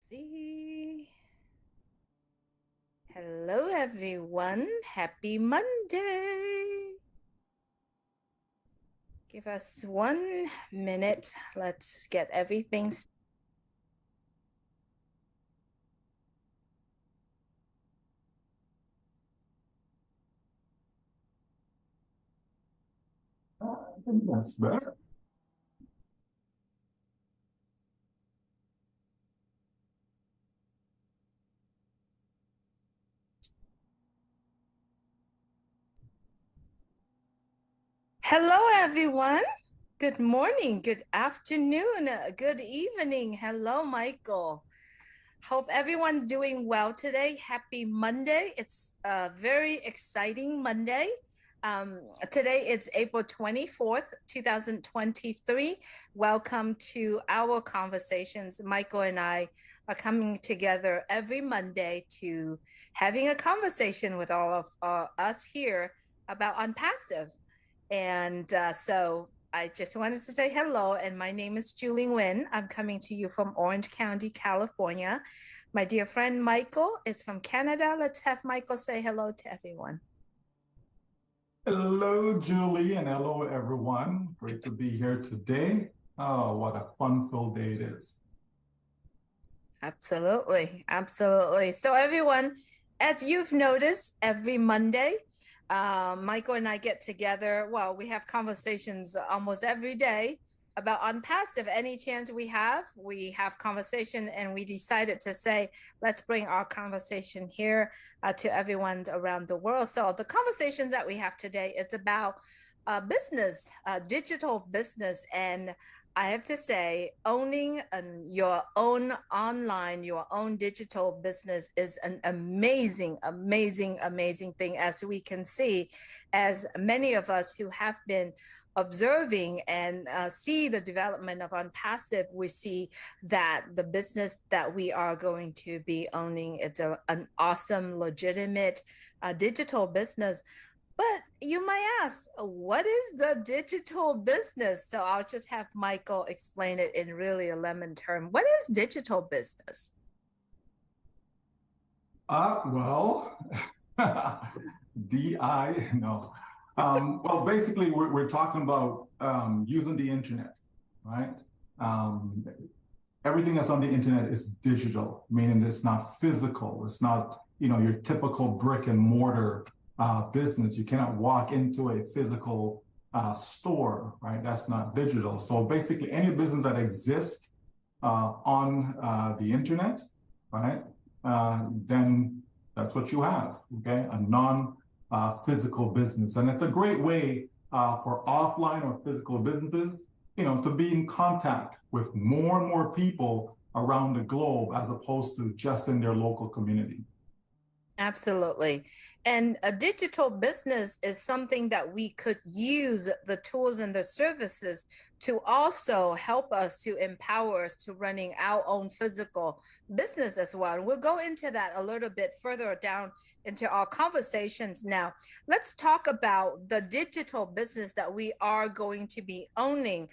See. Hello, everyone. Happy Monday. Give us 1 minute. Let's get everything started. I think that's better. Hello, everyone. Good morning, good afternoon, good evening. Hello, Michael. Hope everyone's doing well today. Happy Monday. It's a very exciting Monday. Today it's April 24th, 2023. Welcome to our conversations. Michael and I are coming together every Monday to having a conversation with all of us here about Unpassive. And so I just wanted to say hello, and my name is Julie Nguyen. I'm coming to you from Orange County, California. My dear friend Michael is from Canada. Let's have Michael say hello to everyone. Hello, Julie, and hello, everyone. Great to be here today. Oh, what a fun-filled day it is. Absolutely, absolutely. So, everyone, as you've noticed, every Monday, Michael and I get together. Well, we have conversations almost every day about Unpassive. Any chance we have conversation, and we decided to say, let's bring our conversation here to everyone around the world. So, the conversations that we have today, it's about business, digital business, and I have to say, owning your own online, your own digital business is an amazing, amazing, amazing thing, as we can see, as many of us who have been observing and see the development of Unpassive, we see that the business that we are going to be owning, it's an awesome, legitimate digital business. But you might ask, what is the digital business? So I'll just have Michael explain it in really a lemon term. What is digital business? Well, DI, no. Well, basically, we're talking about using the internet, right? Um, Everything that's on the internet is digital, meaning it's not physical. It's not, your typical brick and mortar business. You cannot walk into a physical store, right? That's not digital. So basically, any business that exists on the internet, right? Then that's what you have, okay? A non-physical business. And it's a great way for offline or physical businesses to be in contact with more and more people around the globe as opposed to just in their local community. Absolutely. And a digital business is something that we could use the tools and the services to also help us to empower us to running our own physical business as well. And we'll go into that a little bit further down into our conversations now. Let's talk about the digital business that we are going to be owning.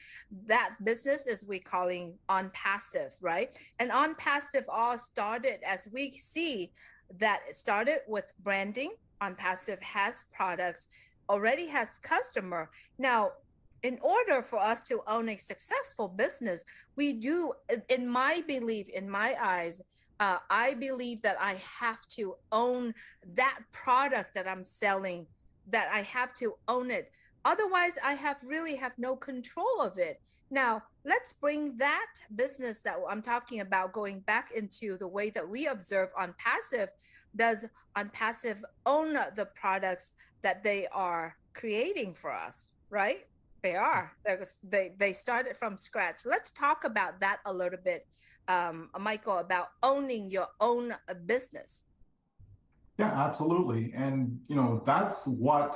That business is we calling Unpassive, right? And Unpassive all started, as we see, that started with branding. Unpassive has products, already has customer. Now, in order for us to own a successful business, we do, in my belief, in my eyes, I believe that I have to own that product that I'm selling, that I have to own it. Otherwise, I have no control of it. Now, let's bring that business that I'm talking about going back into the way that we observe Unpassive. Does Unpassive own the products that they are creating for us, right? They are. They started from scratch. Let's talk about that a little bit, Michael, about owning your own business. Yeah, absolutely. And, that's what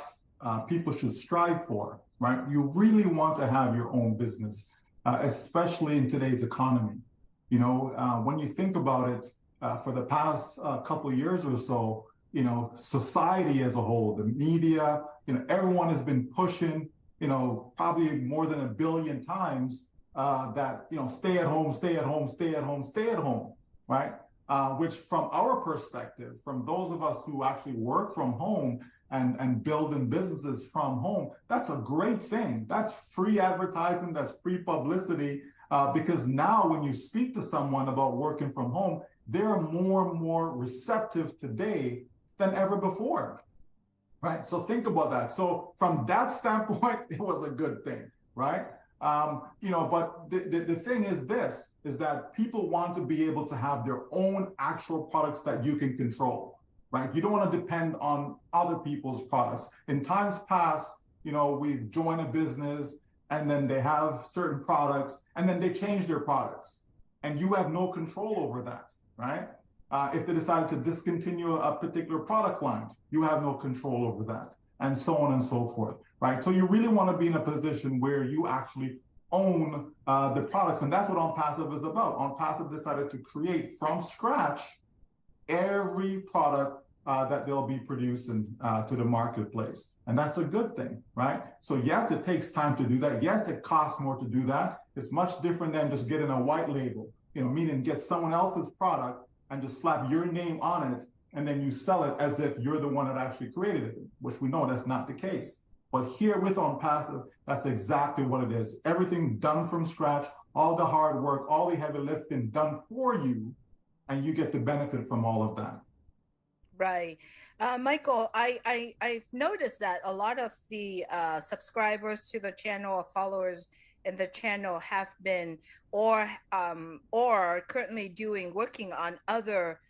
people should strive for, right? You really want to have your own business, especially in today's economy. When you think about it, for the past couple of years or so, society as a whole, the media, everyone has been pushing, probably more than 1 billion times that, stay at home, stay at home, stay at home, stay at home. right? Which from our perspective, from those of us who actually work from home and building businesses from home, that's a great thing. That's free advertising, that's free publicity, because now when you speak to someone about working from home, they're more and more receptive today than ever before, right? So think about that. So from that standpoint, it was a good thing, right? But the thing is this, is that people want to be able to have their own actual products that you can control, right? You don't want to depend on other people's products. In times past, we've joined a business and then they have certain products and then they change their products and you have no control over that, right? If they decide to discontinue a particular product line, you have no control over that, and so on and so forth, right? So you really want to be in a position where you actually own the products, and that's what OnPassive is about. OnPassive decided to create from scratch every product that they'll be producing to the marketplace, and that's a good thing, right? So yes, it takes time to do that. Yes, it costs more to do that. It's much different than just getting a white label, meaning get someone else's product and just slap your name on it, and then you sell it as if you're the one that actually created it, which we know that's not the case. But here with OnPassive, that's exactly what it is. Everything done from scratch, all the hard work, all the heavy lifting done for you, and you get to benefit from all of that. Right. Michael, I've noticed that a lot of the subscribers to the channel or followers in the channel have been or currently working on other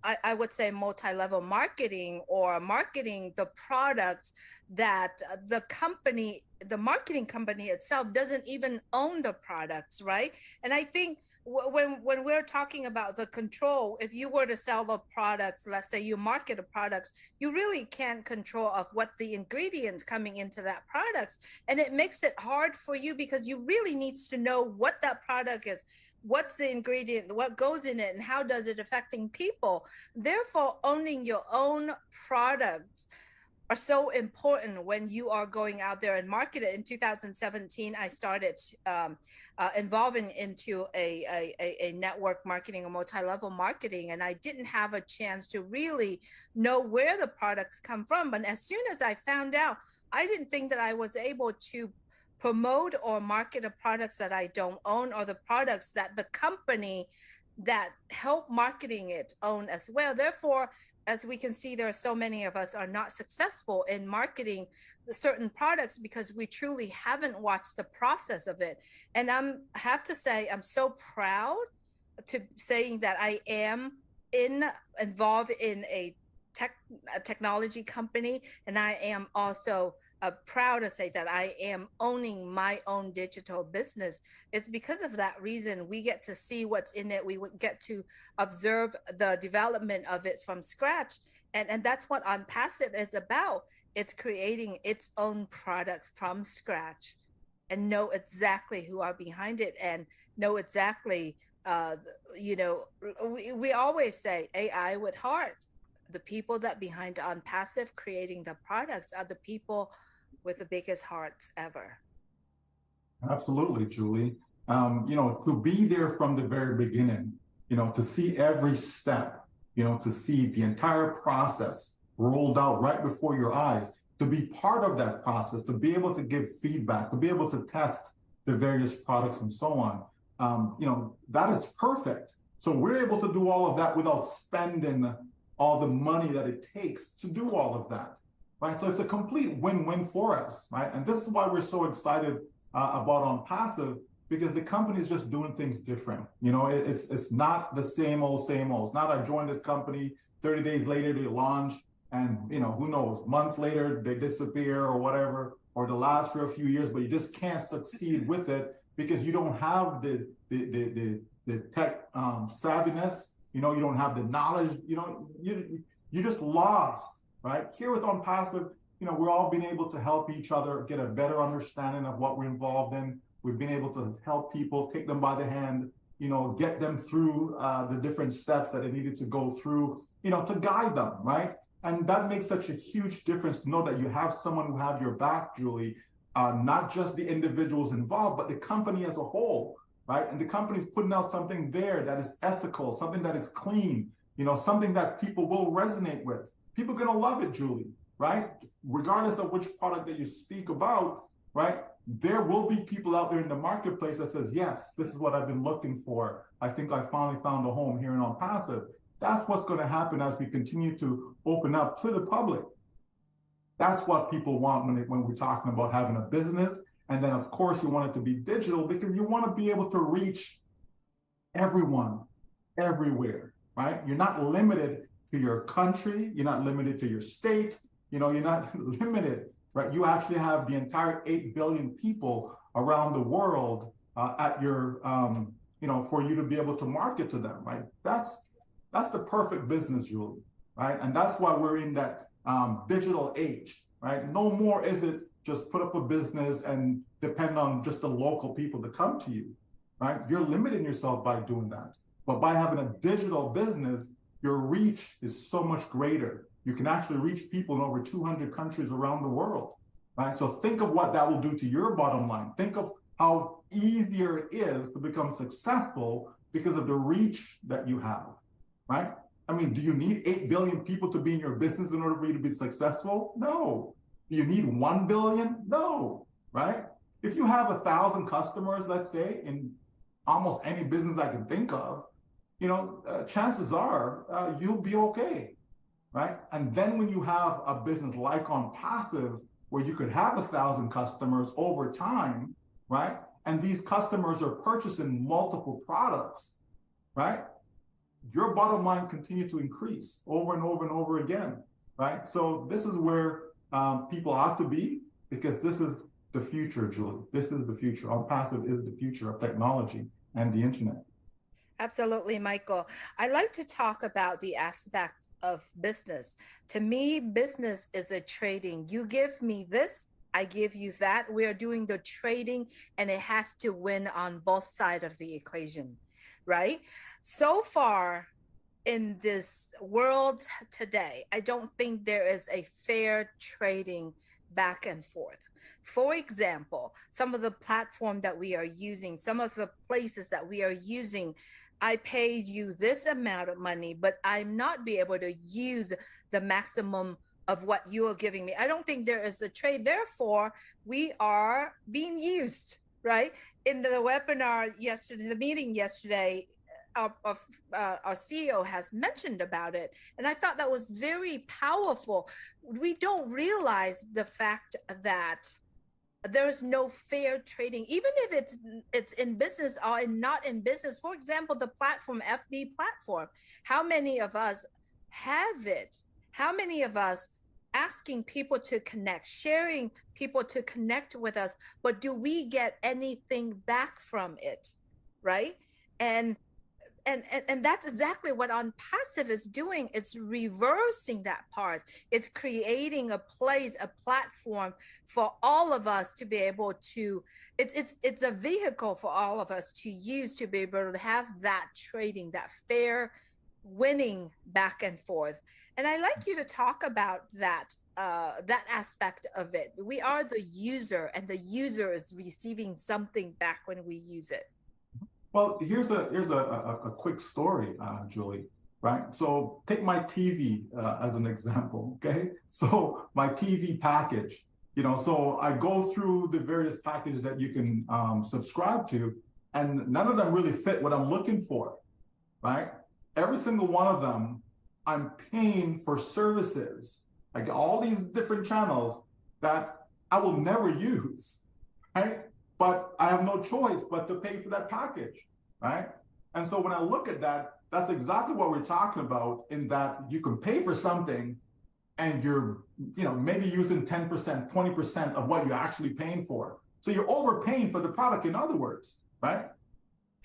I would say multi-level marketing, or marketing the products that the marketing company itself doesn't even own the products, right? And I think when we're talking about the control, if you were to sell the products, let's say you market the products, you really can't control of what the ingredients coming into that products, and it makes it hard for you because you really needs to know what that product is, what's the ingredient, what goes in it, and how does it affecting people. Therefore, owning your own products are so important when you are going out there and market it. In 2017, I started involving into a network marketing or multi-level marketing, and I didn't have a chance to really know where the products come from. But as soon as I found out, I didn't think that I was able to promote or market the products that I don't own, or the products that the company that help marketing it own as well. Therefore, as we can see, there are so many of us are not successful in marketing certain products because we truly haven't watched the process of it. And I have to say, I'm so proud to saying that I am involved in a technology company, and I am also proud to say that I am owning my own digital business. It's because of that reason we get to see what's in it. We get to observe the development of it from scratch, and that's what OnPassive is about. It's creating its own product from scratch, and know exactly who are behind it, and know exactly. We always say AI with heart. The people that behind OnPassive creating the products are the people with the biggest hearts ever. Absolutely, Julie. To be there from the very beginning, to see every step, to see the entire process rolled out right before your eyes, to be part of that process, to be able to give feedback, to be able to test the various products and so on, that is perfect. So we're able to do all of that without spending all the money that it takes to do all of that, right? So it's a complete win-win for us, right? And this is why we're so excited about OnPassive, because the company is just doing things different. It's not the same old. It's not I joined this company, 30 days later they launch, and who knows, months later they disappear or whatever, or they last for a few years, but you just can't succeed with it because you don't have the tech savviness. You don't have the knowledge. You're just lost, right? Here with OnPassive, we're all being able to help each other get a better understanding of what we're involved in. We've been able to help people, take them by the hand, get them through the different steps that they needed to go through, to guide them, right? And that makes such a huge difference to know that you have someone who have your back, Julie, not just the individuals involved, but the company as a whole. right? And the company's putting out something there that is ethical, something that is clean, something that people will resonate with. People are going to love it, Julie, right? Regardless of which product that you speak about, right? There will be people out there in the marketplace that says, yes, this is what I've been looking for. I think I finally found a home here in On Passive. That's what's going to happen as we continue to open up to the public. That's what people want when we're talking about having a business. And then, of course, you want it to be digital because you want to be able to reach everyone, everywhere, right? You're not limited to your country. You're not limited to your state. You're not limited, right? You actually have the entire 8 billion people around the world at your, for you to be able to market to them, right? That's the perfect business, Julie, right? And that's why we're in that digital age, right? No more is it just put up a business and depend on just the local people to come to you, right? You're limiting yourself by doing that. But by having a digital business, your reach is so much greater. You can actually reach people in over 200 countries around the world, right? So think of what that will do to your bottom line. Think of how easier it is to become successful because of the reach that you have, right? I mean, do you need 8 billion people to be in your business in order for you to be successful? No. Do you need 1 billion? No, right? If you have 1,000 customers, let's say, in almost any business I can think of, chances are you'll be okay, right? And then when you have a business like On Passive, where you could have 1,000 customers over time, right? And these customers are purchasing multiple products, right? Your bottom line continue to increase over and over and over again, right? So this is where people have to be, because this is the future, Julie. This is the future. On Passive is the future of technology and the internet. Absolutely, Michael. I like to talk about the aspect of business. To me, business is a trading. You give me this, I give you that. We are doing the trading, and it has to win on both sides of the equation, right? So far in this world today, I don't think there is a fair trading back and forth. For example, some of the platform that we are using, some of the places that we are using, I paid you this amount of money, but I'm not be able to use the maximum of what you are giving me. I don't think there is a trade. Therefore, we are being used, right? In the webinar yesterday, the meeting yesterday, our CEO has mentioned about it. And I thought that was very powerful. We don't realize the fact that there is no fair trading, even if it's in business or not in business. For example, the platform, FB platform, how many of us have it? How many of us asking people to connect, sharing people to connect with us, but do we get anything back from it, right? And that's exactly what On Passive is doing. It's reversing that part. It's creating a place, a platform for all of us to be able to, it's a vehicle for all of us to use to be able to have that trading, that fair winning back and forth. And I like you to talk about that aspect of it. We are the user, and the user is receiving something back when we use it. Well, here's a quick story, Julie, right? So take my TV as an example, okay? So my TV package, so I go through the various packages that you can subscribe to, and none of them really fit what I'm looking for, right? Every single one of them, I'm paying for services, like all these different channels that I will never use, right? But I have no choice but to pay for that package, right? And so when I look at that, that's exactly what we're talking about, in that you can pay for something and you're, maybe using 10%, 20% of what you're actually paying for. So you're overpaying for the product, in other words, right?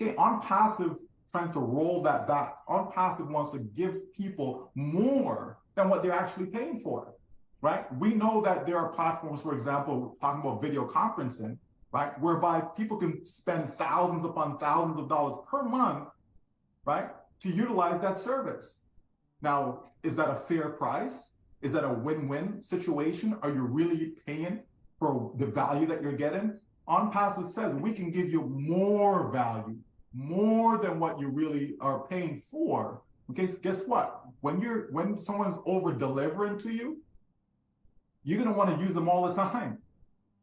Okay, On Passive trying to roll that back. On Passive wants to give people more than what they're actually paying for, right? We know that there are platforms, for example, talking about video conferencing, right? Whereby people can spend thousands upon thousands of dollars per month, right? To utilize that service. Now, is that a fair price? Is that a win-win situation? Are you really paying for the value that you're getting? On Passive says we can give you more value, more than what you really are paying for. Okay, so guess what? When someone's over delivering to you, you're gonna want to use them all the time,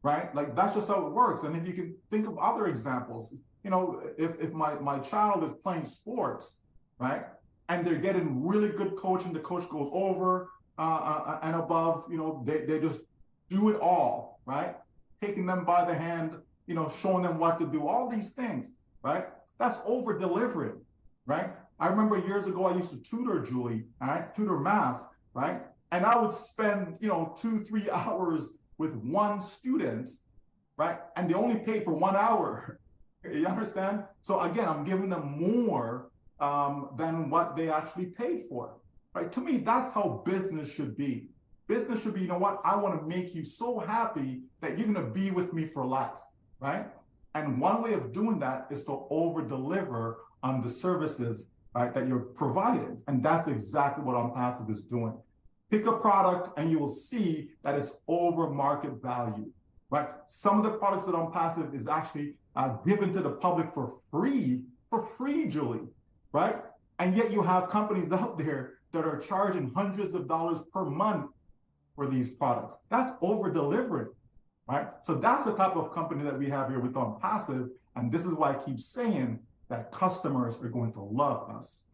right? Like that's just how it works. And if you can think of other examples, you know, if my child is playing sports, right, and they're getting really good coaching, the coach goes over and above, you know, they just do it all, right? Taking them by the hand, you know, showing them what to do, all these things, right? That's over delivering, right? I remember years ago, I used to tutor Julie, all right, tutor math, right? And I would spend, you know, 2-3 hours with one student, right? And they only paid for 1 hour. You understand? So again, I'm giving them more than what they actually paid for, right? To me, that's how business should be. Business should be, you know what? I want to make you so happy that you're going to be with me for life, right? And one way of doing that is to over deliver on the services, right, that you're providing. And that's exactly what OnPassive is doing. Pick a product and you will see that it's over market value, right? Some of the products that OnPassive is actually given to the public for free, Julie, right? And yet you have companies out there that are charging hundreds of dollars per month for these products. That's over delivering, right? So that's the type of company that we have here with OnPassive. And this is why I keep saying that customers are going to love us.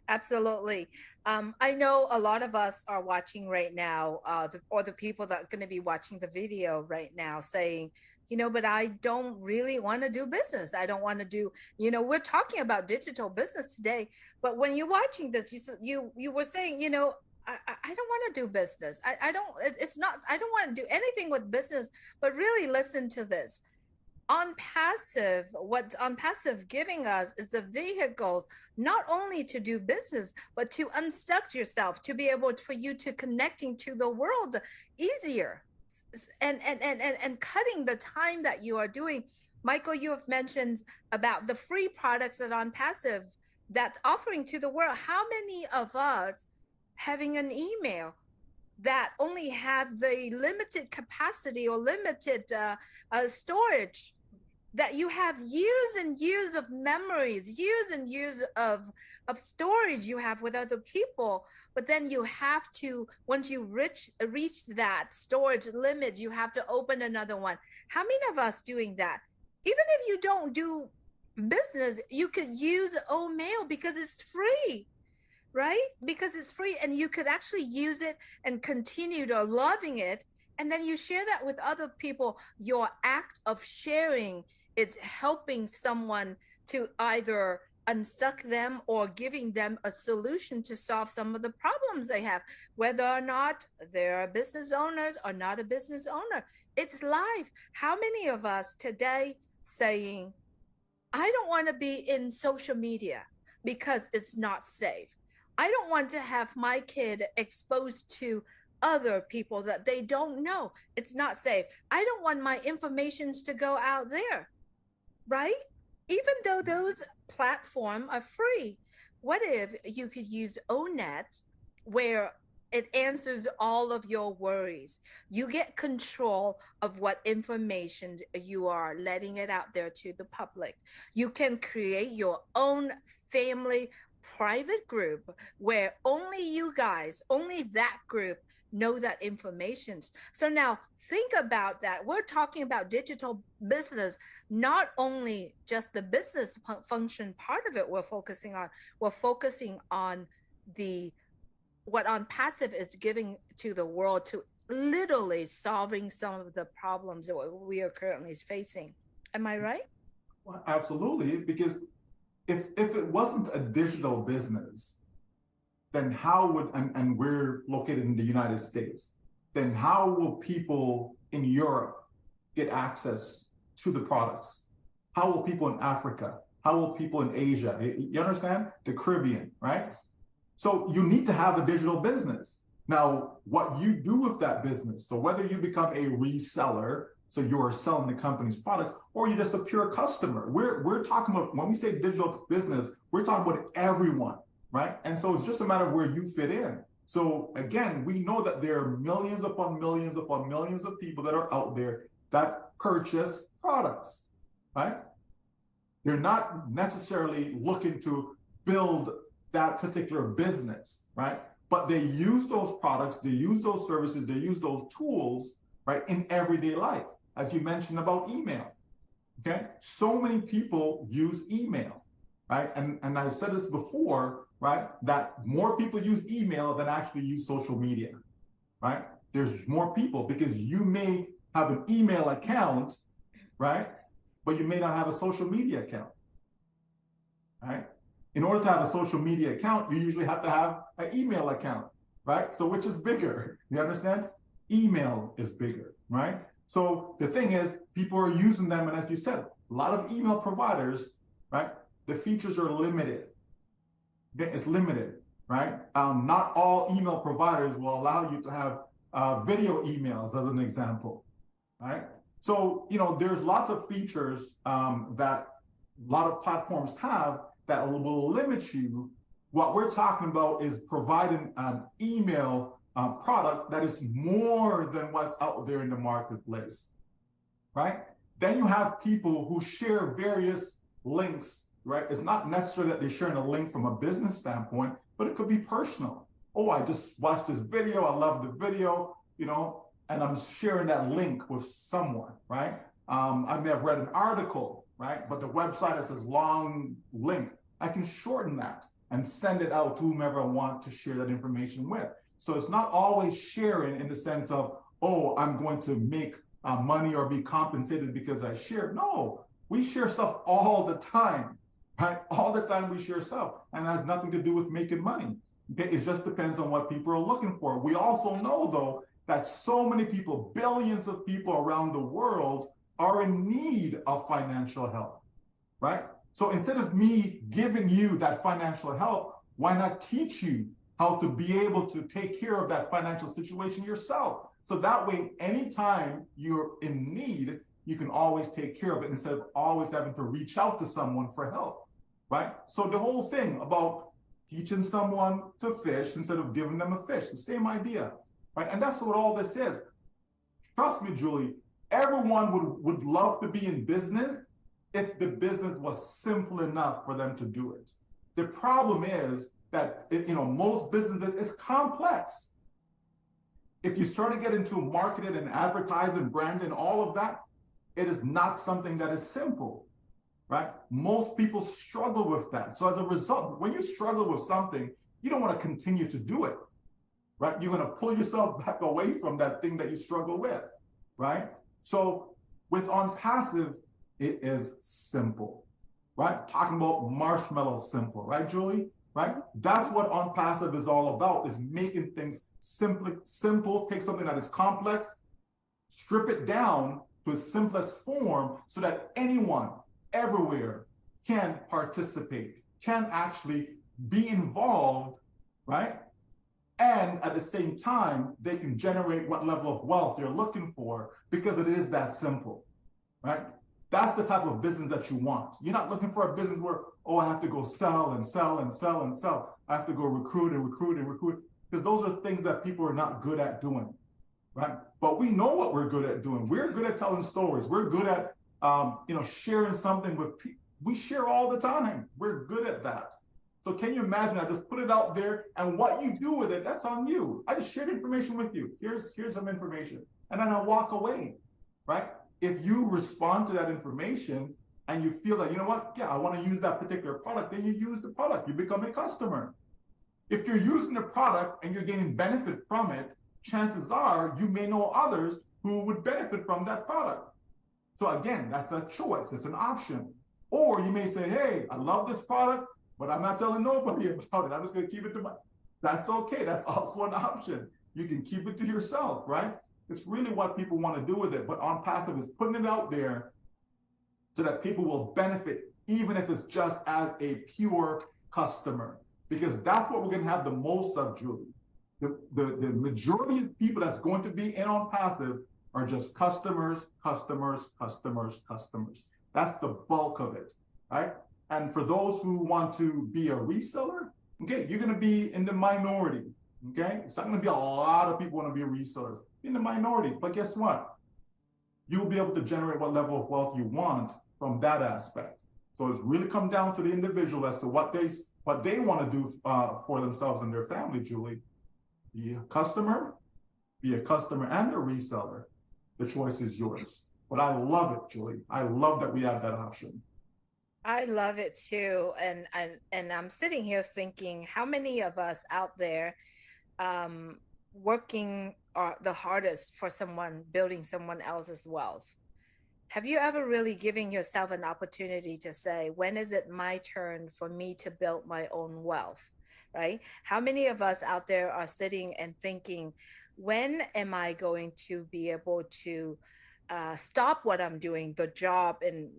Absolutely. I know a lot of us are watching right now, or the people that are going to be watching the video right now saying, you know, but I don't really want to do business. I don't want to do, you know, we're talking about digital business today, but when you're watching this, you were saying, you know, I don't want to do business. I don't, it's not, I don't want to do anything with business, but really listen to this. OnPassive, what OnPassive giving us is the vehicles not only to do business, but to unstuck yourself, to be able for you to connecting to the world easier, and cutting the time that you are doing. Michael, you have mentioned about the free products that OnPassive that's offering to the world. How many of us having an email that only have the limited capacity or limited storage, that you have years and years of memories, years and years of stories you have with other people, but then you have to, once you reach that storage limit, you have to open another one. How many of us doing that? Even if you don't do business, you could use mail because it's free, right? Because it's free and you could actually use it and continue to loving it. And then you share that with other people. Your act of sharing, it's helping someone to either unstuck them or giving them a solution to solve some of the problems they have, whether or not they're business owners or not a business owner. It's live. How many of us today saying, I don't want to be in social media because it's not safe. I don't want to have my kid exposed to other people that they don't know. It's not safe. I don't want my informations to go out there, right? Even though those platforms are free. What if you could use ONET where it answers all of your worries? You get control of what information you are letting it out there to the public. You can create your own family private group where only you guys, only that group know that information. So now think about that. We're talking about digital business, not only just the business function part of it we're focusing on the what OnPassive is giving to the world, to literally solving some of the problems that we are currently facing. Am I right? Well, absolutely, because if it wasn't a digital business, then how would, and we're located in the United States, then how will people in Europe get access to the products? How will people in Africa? How will people in Asia? You understand? The Caribbean, right? So you need to have a digital business. Now, what you do with that business, so whether you become a reseller, so you're selling the company's products, or you're just a pure customer. We're talking about, when we say digital business, we're talking about everyone, right? And so it's just a matter of where you fit in. So again, we know that there are millions upon millions upon millions of people that are out there that purchase products, right? They're not necessarily looking to build that particular business, right? But they use those products, they use those services, they use those tools, right, in everyday life. As you mentioned about email, okay? So many people use email, right? And I said this before, right, that more people use email than actually use social media, right? There's more people because you may have an email account, right, but you may not have a social media account, right? In order to have a social media account, you usually have to have an email account, right? So which is bigger? You understand? Email is bigger, right? So the thing is, people are using them, and as you said, a lot of email providers, right, the features are limited. It's limited, right? Not all email providers will allow you to have video emails, as an example, right? So, you know, there's lots of features that a lot of platforms have that will limit you. What we're talking about is providing an email product that is more than what's out there in the marketplace, right? Then you have people who share various links, right? It's not necessarily that they're sharing a link from a business standpoint, but it could be personal. Oh, I just watched this video. I love the video, you know, and I'm sharing that link with someone, right? I may have read an article, right? But the website is this long link. I can shorten that and send it out to whomever I want to share that information with. So it's not always sharing in the sense of, oh, I'm going to make money or be compensated because I share. No, we share stuff all the time, right? All the time we share stuff, and it has nothing to do with making money. Okay? It just depends on what people are looking for. We also know, though, that so many people, billions of people around the world, are in need of financial help, right? So instead of me giving you that financial help, why not teach you how to be able to take care of that financial situation yourself? So that way, anytime you're in need, you can always take care of it instead of always having to reach out to someone for help, right? So the whole thing about teaching someone to fish instead of giving them a fish, the same idea, right? And that's what all this is. Trust me, Julie, everyone would love to be in business if the business was simple enough for them to do it. The problem is that, you know, most businesses is complex. If you start to get into marketing and advertising, branding, all of that, it is not something that is simple, right? Most people struggle with that. So as a result, when you struggle with something, you don't want to continue to do it, right? You're going to pull yourself back away from that thing that you struggle with, right? So with On Passive, it is simple, right? Talking about marshmallow simple, right, Julie? Right? That's what On Passive is all about, is making things simple, take something that is complex, strip it down to its simplest form so that anyone, everywhere, can participate, can actually be involved, right? And at the same time, they can generate what level of wealth they're looking for because it is that simple, right? That's the type of business that you want. You're not looking for a business where, oh, I have to go sell and sell and sell and sell. I have to go recruit and recruit and recruit, because those are things that people are not good at doing, right? But we know what we're good at doing. We're good at telling stories. We're good at, sharing something with people. We share all the time. We're good at that. So can you imagine? I just put it out there, and what you do with it, that's on you. I just shared information with you. Here's some information, and then I walk away, right? If you respond to that information and you feel that, you know what, yeah, I want to use that particular product, then you use the product. You become a customer. If you're using the product and you're getting benefit from it, chances are you may know others who would benefit from that product. So again, that's a choice. It's an option. Or you may say, hey, I love this product, but I'm not telling nobody about it. I'm just going to keep it to myself. That's okay. That's also an option. You can keep it to yourself, right? It's really what people want to do with it. But On Passive is putting it out there so that people will benefit, even if it's just as a pure customer, because that's what we're going to have the most of, Julie. The majority of people that's going to be in On Passive are just customers, customers, customers, customers. That's the bulk of it, right? And for those who want to be a reseller, okay, you're going to be in the minority, okay? It's not going to be a lot of people want to be resellers. In the minority, but guess what? you'll be able to generate what level of wealth you want from that aspect. So it's really come down to the individual as to what they want to do for themselves and their family, Julie. Be a customer and a reseller. The choice is yours. But I love it, Julie. I love that we have that option. I love it too. And I'm sitting here thinking how many of us out there working are the hardest for someone building someone else's wealth. Have you ever really given yourself an opportunity to say, when is it my turn for me to build my own wealth? Right? How many of us out there are sitting and thinking, when am I going to be able to stop what I'm doing, the job, and,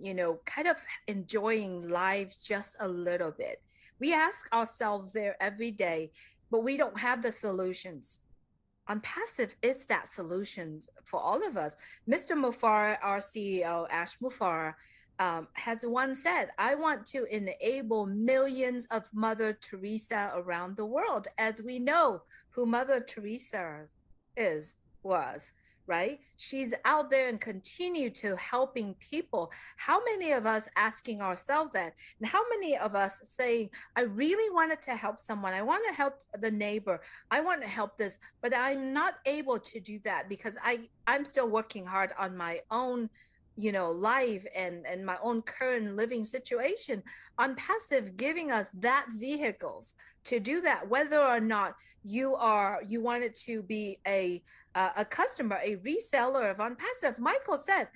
kind of enjoying life just a little bit? We ask ourselves there every day, but we don't have the solutions. On passive, it's that solution for all of us. Mr. Mufara, our CEO, Ash Mufara, has once said, I want to enable millions of Mother Teresa around the world. As we know who Mother Teresa was, right? She's out there and continue to helping people. How many of us asking ourselves that? And how many of us saying, I really wanted to help someone. I want to help the neighbor. I want to help this, but I'm not able to do that because I'm still working hard on my own life and my own current living situation. On passive, giving us that vehicles to do that, whether or not you want it to be a customer, a reseller of on passive. Michael said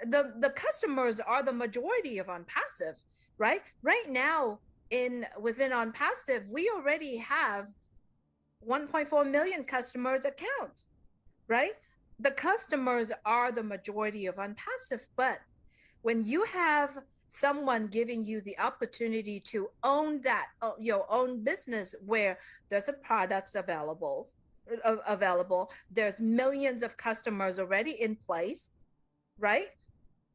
the customers are the majority of on passive, right? Right now within on passive, we already have 1.4 million customers account, right? The customers are the majority of unpassive, but when you have someone giving you the opportunity to own that your own business where there's a products available, there's millions of customers already in place, right?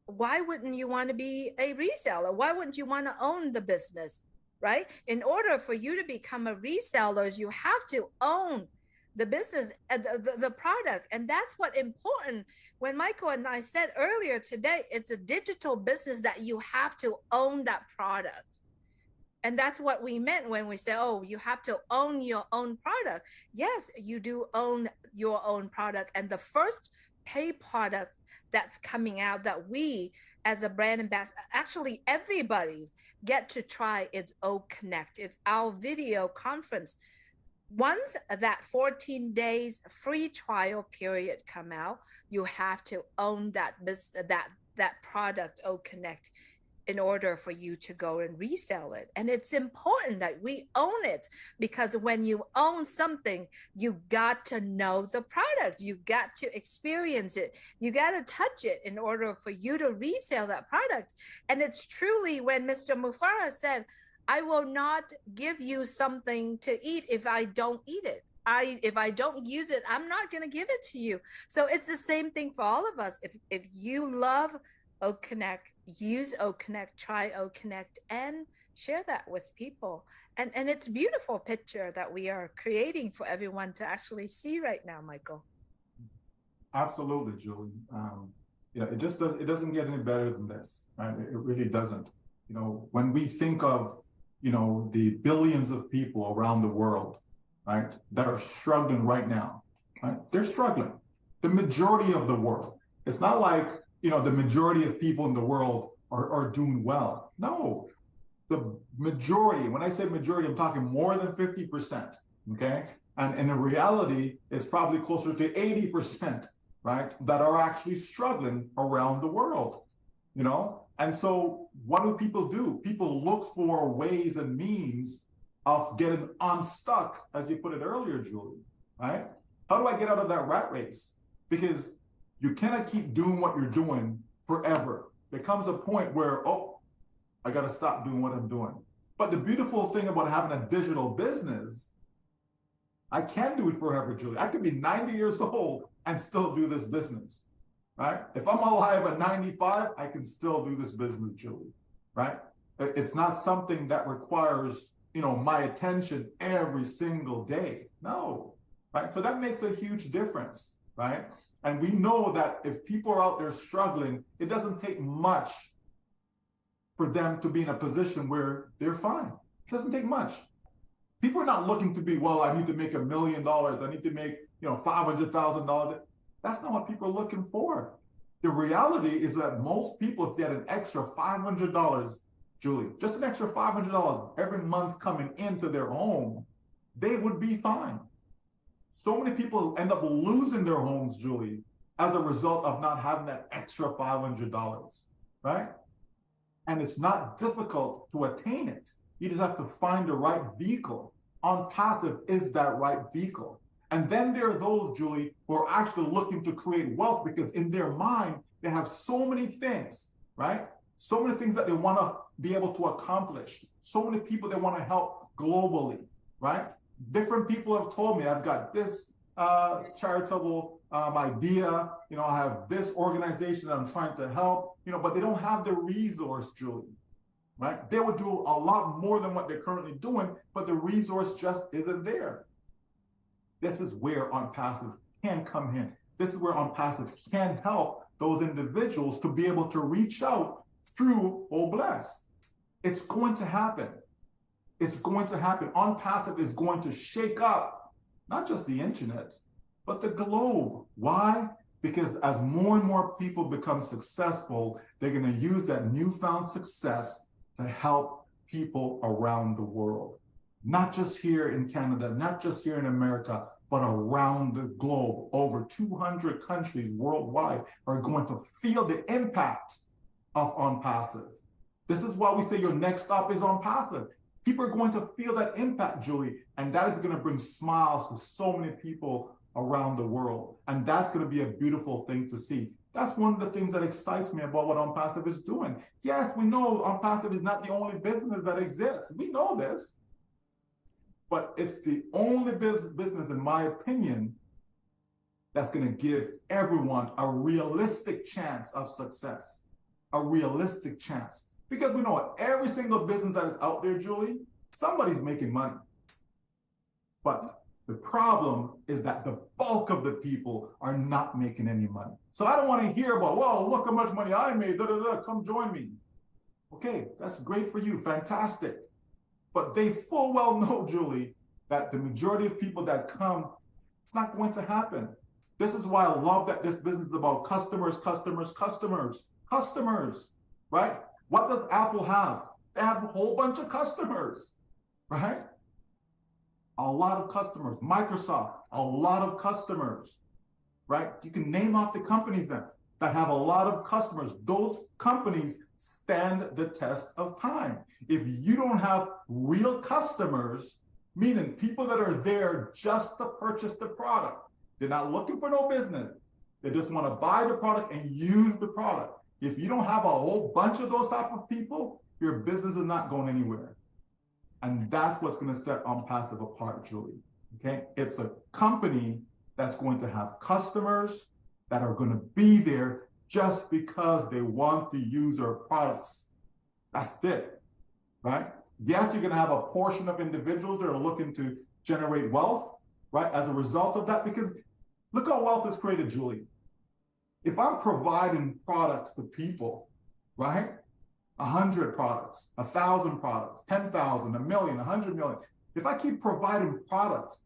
Why wouldn't you want to be a reseller? Why wouldn't you want to own the business, right? In order for you to become a reseller, you have to own the business, the product. And that's what important. When Michael and I said earlier today, it's a digital business that you have to own that product. And that's what we meant when we say, oh, you have to own your own product. Yes, you do own your own product. And the first pay product that's coming out that we as a brand ambassador, actually everybody's get to try, it's O Connect. It's our video conference. Once that 14 days free trial period come out, you have to own that product O Connect in order for you to go and resell it. And it's important that we own it, because when you own something, you got to know the product, you got to experience it, you got to touch it in order for you to resell that product. And it's truly when Mr. Mufara said, I will not give you something to eat if I don't eat it. If I don't use it, I'm not going to give it to you. So it's the same thing for all of us. If you love O Connect, use O Connect, try O Connect, and share that with people. And it's a beautiful picture that we are creating for everyone to actually see right now, Michael. Absolutely, Julie. It doesn't get any better than this, right? It really doesn't. When we think of the billions of people around the world, right, that are struggling right now, right? They're struggling. The majority of the world. It's not like, the majority of people in the world are doing well. No, the majority, when I say majority, I'm talking more than 50%, okay? And in reality, it's probably closer to 80%, right, that are actually struggling around the world, And so what do? People look for ways and means of getting unstuck, as you put it earlier, Julie, right? How do I get out of that rat race? Because you cannot keep doing what you're doing forever. There comes a point where, I got to stop doing what I'm doing. But the beautiful thing about having a digital business, I can do it forever, Julie. I could be 90 years old and still do this business. Right? If I'm alive at 95, I can still do this business, Julie, right? It's not something that requires, my attention every single day. No, right? So that makes a huge difference, right? And we know that if people are out there struggling, it doesn't take much for them to be in a position where they're fine. It doesn't take much. People are not looking to be, well, I need to make $1 million. I need to make, $500,000. That's not what people are looking for. The reality is that most people, if they had an extra $500, Julie, just an extra $500 every month coming into their home, they would be fine. So many people end up losing their homes, Julie, as a result of not having that extra $500, right? And it's not difficult to attain it. You just have to find the right vehicle. On passive is that right vehicle. And then there are those, Julie, who are actually looking to create wealth because in their mind, they have so many things, right? So many things that they want to be able to accomplish. So many people they want to help globally, right? Different people have told me, I've got this charitable idea, I have this organization that I'm trying to help, but they don't have the resource, Julie, right? They would do a lot more than what they're currently doing, but the resource just isn't there. This is where On Passive can come in. This is where On Passive can help those individuals to be able to reach out through Bless. It's going to happen. It's going to happen. On Passive is going to shake up not just the internet, but the globe. Why? Because as more and more people become successful, they're going to use that newfound success to help people around the world. Not just here in Canada, not just here in America, but around the globe. Over 200 countries worldwide are going to feel the impact of On Passive. This is why we say your next stop is On Passive. People are going to feel that impact, Julie, and that is going to bring smiles to so many people around the world. And that's going to be a beautiful thing to see. That's one of the things that excites me about what On Passive is doing. Yes, we know On Passive is not the only business that exists. We know this. But it's the only business, in my opinion, that's going to give everyone a realistic chance of success. A realistic chance. Because we know every single business that is out there, Julie, somebody's making money. But the problem is that the bulk of the people are not making any money. So I don't want to hear about, well, look how much money I made, come join me. Okay, that's great for you, fantastic. But they full well know, Julie, that the majority of people that come, it's not going to happen. This is why I love that this business is about customers, right? What does Apple have? They have a whole bunch of customers, right? A lot of customers. Microsoft, a lot of customers, right? You can name off the companies that have a lot of customers. Those companies stand the test of time. If you don't have real customers, meaning people that are there just to purchase the product, they're not looking for no business. They just want to buy the product and use the product. If you don't have a whole bunch of those type of people, your business is not going anywhere. And that's what's going to set On Passive apart, Julie. Okay? It's a company that's going to have customers that are going to be there just because they want to use our products. That's it, right? Yes, you're going to have a portion of individuals that are looking to generate wealth, right? As a result of that, because look how wealth is created, Julie. If I'm providing products to people, right? 100 products, 1,000 products, 10,000, 1 million, 100 million. If I keep providing products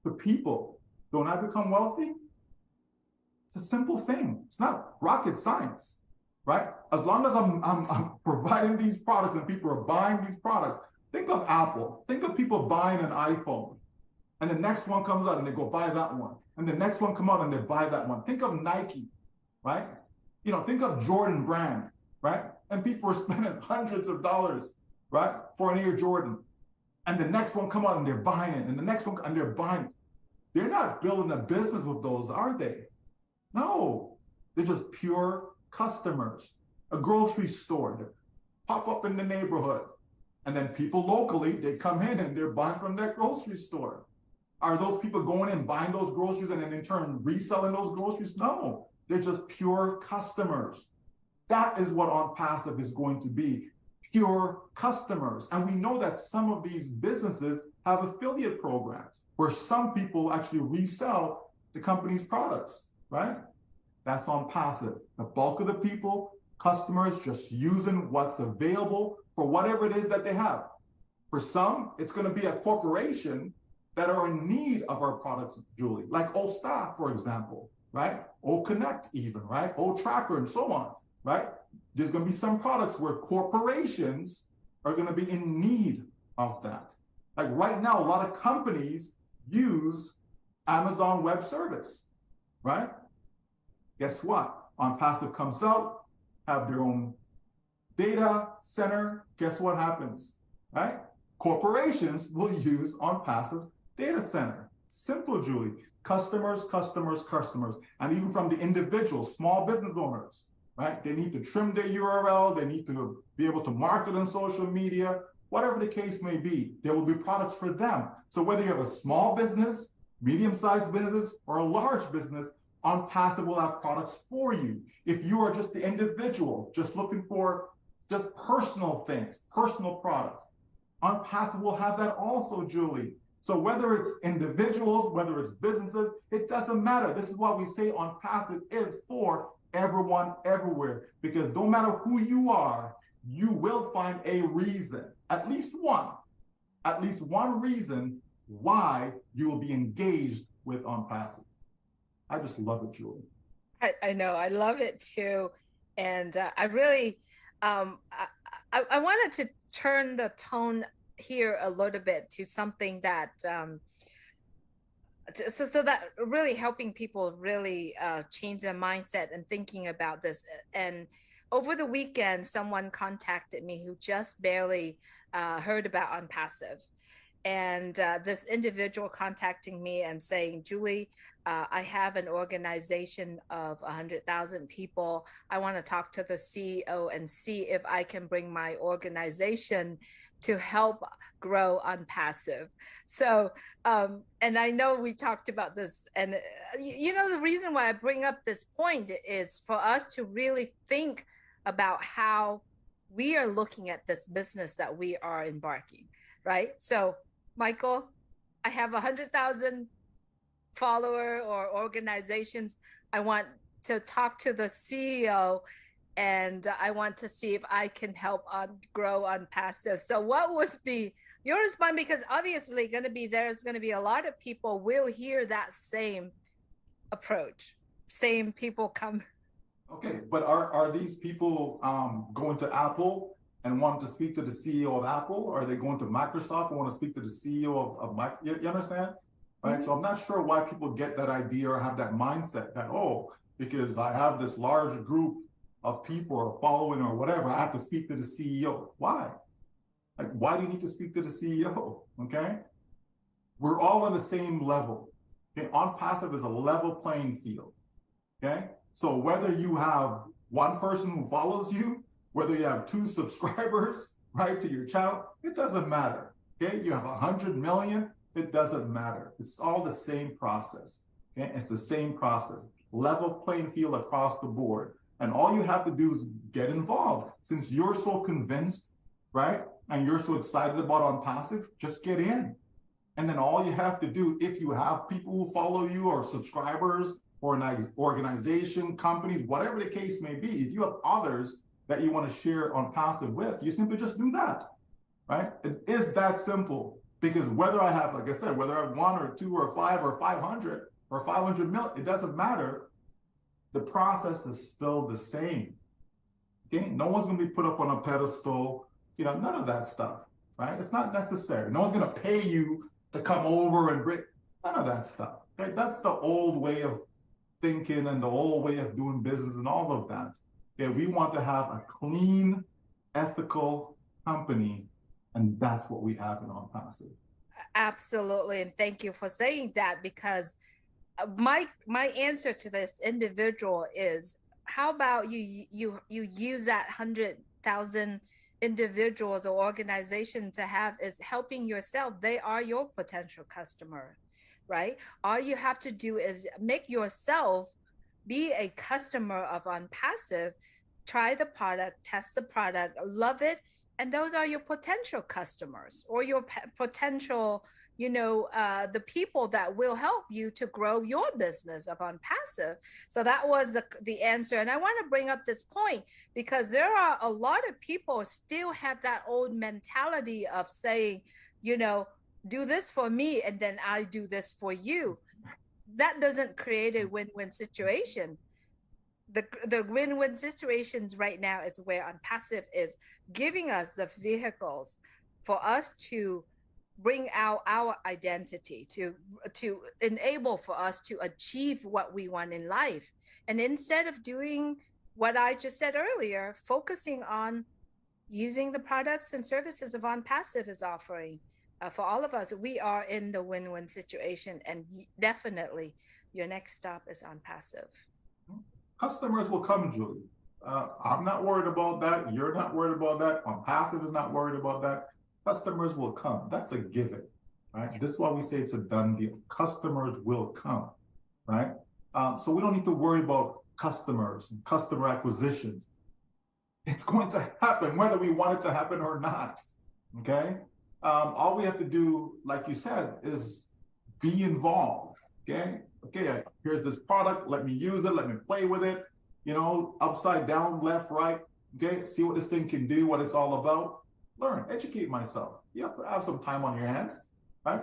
to people, don't I become wealthy? It's a simple thing. It's not rocket science, right? As long as I'm providing these products and people are buying these products, think of Apple. Think of people buying an iPhone. And the next one comes out and they go buy that one. And the next one come out and they buy that one. Think of Nike, right? Think of Jordan brand, right? And people are spending hundreds of dollars, right, for an Air Jordan. And the next one come out and they're buying it. And the next one, and they're buying it. They're not building a business with those, are they? No, they're just pure customers. A grocery store, they pop up in the neighborhood. And then people locally, they come in and they're buying from that grocery store. Are those people going in, buying those groceries and then in turn reselling those groceries? No, they're just pure customers. That is what On Passive is going to be, pure customers. And we know that some of these businesses have affiliate programs where some people actually resell the company's products. right? That's on passive. The bulk of the people, customers just using what's available for whatever it is that they have. For some, it's going to be a corporation that are in need of our products, Julie, like Old Staff, for example, right? Old Connect, even, right? Old Tracker, and so on, right? There's going to be some products where corporations are going to be in need of that. Like right now, a lot of companies use Amazon Web Service, right? Guess what? On Passive comes out, have their own data center. Guess what happens, right? Corporations will use On Passive's data center. Simple, Julie. Customers, customers, customers. And even from the individuals, small business owners, right? They need to trim their URL. They need to be able to market on social media, whatever the case may be. There will be products for them. So whether you have a small business, medium-sized business, or a large business, On Passive will have products for you. If you are just the individual, just looking for just personal things, personal products, On Passive will have that also, Julie. So whether it's individuals, whether it's businesses, it doesn't matter. This is why we say On Passive is for everyone, everywhere, because no matter who you are, you will find a reason, at least one reason why you will be engaged with On Passive. I just love it, Julie. I know, I love it too. And I really, I wanted to turn the tone here a little bit to something that, so that really helping people really change their mindset and thinking about this. And over the weekend, someone contacted me who just barely heard about On Passive. And this individual contacting me and saying, Julie, I have an organization of 100,000 people. I want to talk to the CEO and see if I can bring my organization to help grow On Passive. So, and I know we talked about this, and the reason why I bring up this point is for us to really think about how we are looking at this business that we are embarking, right? So, Michael, I have 100,000 follower or organizations. I want to talk to the CEO and I want to see if I can help grow On Passive. So what would be your response? Because obviously there's going to be a lot of people will hear that same approach. Same people come. Okay, but are these people going to Apple and want to speak to the CEO of Apple? Or are they going to Microsoft and want to speak to the CEO of Microsoft? You understand? Right. Mm-hmm. So I'm not sure why people get that idea or have that mindset that, because I have this large group of people or following or whatever, I have to speak to the CEO. Why? Like, why do you need to speak to the CEO? Okay. We're all on the same level. Okay. On Passive is a level playing field. Okay. So whether you have one person who follows you, whether you have 2 subscribers, right, to your channel, it doesn't matter. Okay. You have 100 million. It doesn't matter. It's all the same process. Okay? It's the same process. Level playing field across the board. And all you have to do is get involved. Since you're so convinced, right? And you're so excited about On Passive, just get in. And then all you have to do, if you have people who follow you or subscribers or an organization, companies, whatever the case may be, if you have others that you want to share On Passive with, you simply just do that, right? It is that simple. Because whether I have, like I said, whether I have 1 or 2 or 5 or 500 or 500 million, it doesn't matter. The process is still the same. Okay, no one's going to be put up on a pedestal. None of that stuff, right? It's not necessary. No one's going to pay you to come over and bring none of that stuff. Right? That's the old way of thinking and the old way of doing business and all of that. Okay, we want to have a clean, ethical company. And that's what we have in On Passive. Absolutely. And thank you for saying that, because my answer to this individual is, how about you use that 100,000 individuals or organization to have is helping yourself. They are your potential customer, right? All you have to do is make yourself be a customer of On Passive, try the product, test the product, love it. And those are your potential customers or your potential the people that will help you to grow your business of on passive. So that was the answer. And I want to bring up this point because there are a lot of people still have that old mentality of saying, do this for me and then I do this for you. That doesn't create a win-win situation. The win-win situations right now is where on passive is giving us the vehicles for us to bring out our identity, to enable for us to achieve what we want in life. And instead of doing what I just said earlier, focusing on using the products and services of on passive is offering, for all of us, we are in the win-win situation. And definitely your next stop is on passive. Customers will come, Julie. I'm not worried about that. You're not worried about that. On passive is not worried about that. Customers will come. That's a given, right? This is why we say it's a done deal. Customers will come, right? So we don't need to worry about customers and customer acquisitions. It's going to happen whether we want it to happen or not, okay? All we have to do, like you said, is be involved, okay? Okay, here's this product, let me use it, let me play with it, upside down, left, right, okay? See what this thing can do, what it's all about. Learn, educate myself. You have to have some time on your hands, right?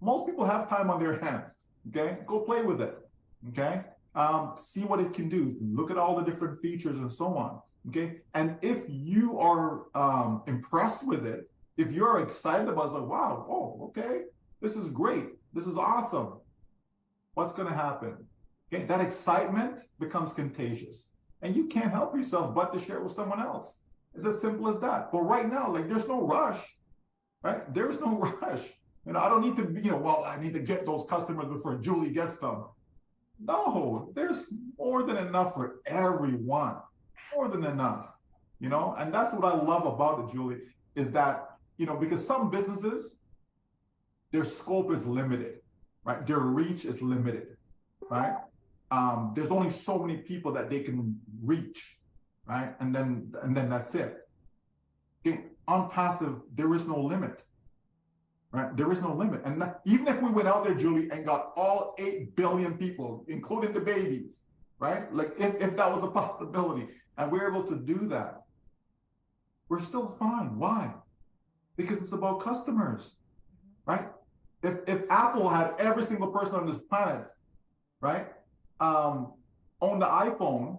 Most people have time on their hands, okay? Go play with it, okay? See what it can do. Look at all the different features and so on, okay? And if you are impressed with it, if you're excited about it, like, wow, oh, okay, this is great. This is awesome. What's gonna happen? Okay, that excitement becomes contagious. And you can't help yourself but to share with someone else. It's as simple as that. But right now, there's no rush, right? There's no rush. I don't need to, I need to get those customers before Julie gets them. No, there's more than enough for everyone. More than enough, And that's what I love about it, Julie, is that, because some businesses, their scope is limited, right? Their reach is limited, right? There's only so many people that they can reach, right? And then that's it. Okay. On passive, there is no limit, right? There is no limit. And even if we went out there, Julie, and got all 8 billion people, including the babies, right? Like if that was a possibility, and we're able to do that, we're still fine. Why? Because it's about customers, right? If Apple had every single person on this planet, right, own the iPhone,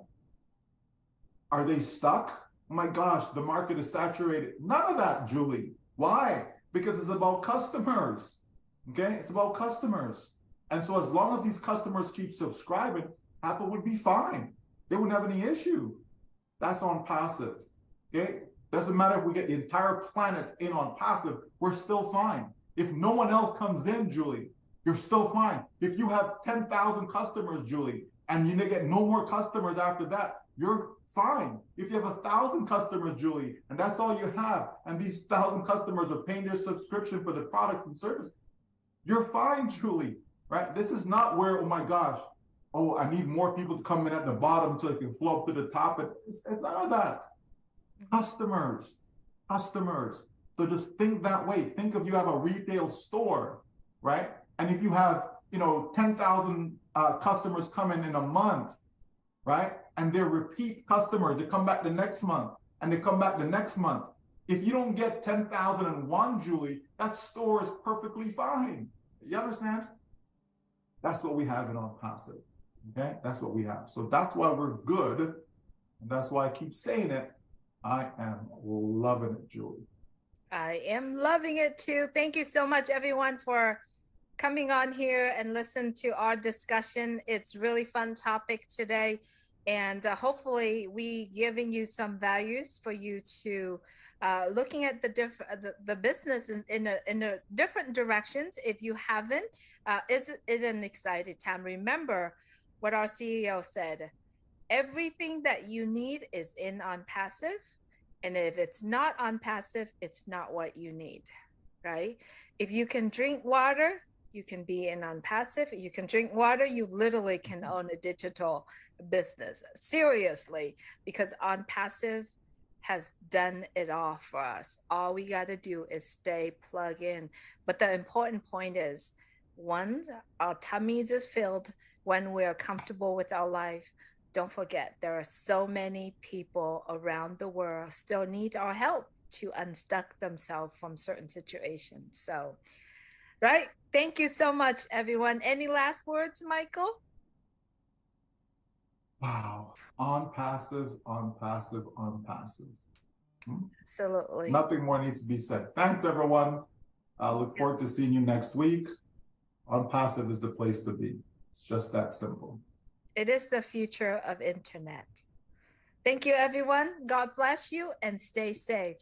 are they stuck? Oh my gosh, the market is saturated. None of that, Julie. Why? Because it's about customers, okay? It's about customers. And so as long as these customers keep subscribing, Apple would be fine. They wouldn't have any issue. That's on passive, okay? Doesn't matter if we get the entire planet in on passive, we're still fine. If no one else comes in, Julie, you're still fine. If you have 10,000 customers, Julie, and you get no more customers after that, you're fine. If you have 1,000 customers, Julie, and that's all you have, and these 1,000 customers are paying their subscription for the products and services, you're fine, Julie, right? This is not where, oh my gosh, I need more people to come in at the bottom so it can flow up to the top. It's none of that. Customers. So just think that way. Think of you have a retail store, right? And if you have, 10,000 customers coming in a month, right? And they're repeat customers, they come back the next month and they come back the next month. If you don't get 10,001, Julie, that store is perfectly fine. You understand? That's what we have in on passive, okay? That's what we have. So that's why we're good. And that's why I keep saying it. I am loving it, Julie. I am loving it too. Thank you so much, everyone, for coming on here and listen to our discussion. It's really fun topic today. And hopefully we giving you some values for you to looking at the business in a different directions. If you haven't, it's an exciting time. Remember what our CEO said, everything that you need is in on passive. And if it's not on passive, it's not what you need, right? If you can drink water, you can be in on passive. You can drink water, you literally can own a digital business. Seriously, because on passive has done it all for us. All we got to do is stay plugged in. But the important point is, one, our tummies is filled when we're comfortable with our life. Don't forget, there are so many people around the world still need our help to unstuck themselves from certain situations. So, right. Thank you so much, everyone. Any last words, Michael? Wow. On passive, on passive, on passive. Absolutely. Nothing more needs to be said. Thanks, everyone. I look forward to seeing you next week. On passive is the place to be. It's just that simple. It is the future of internet. Thank you, everyone. God bless you and stay safe.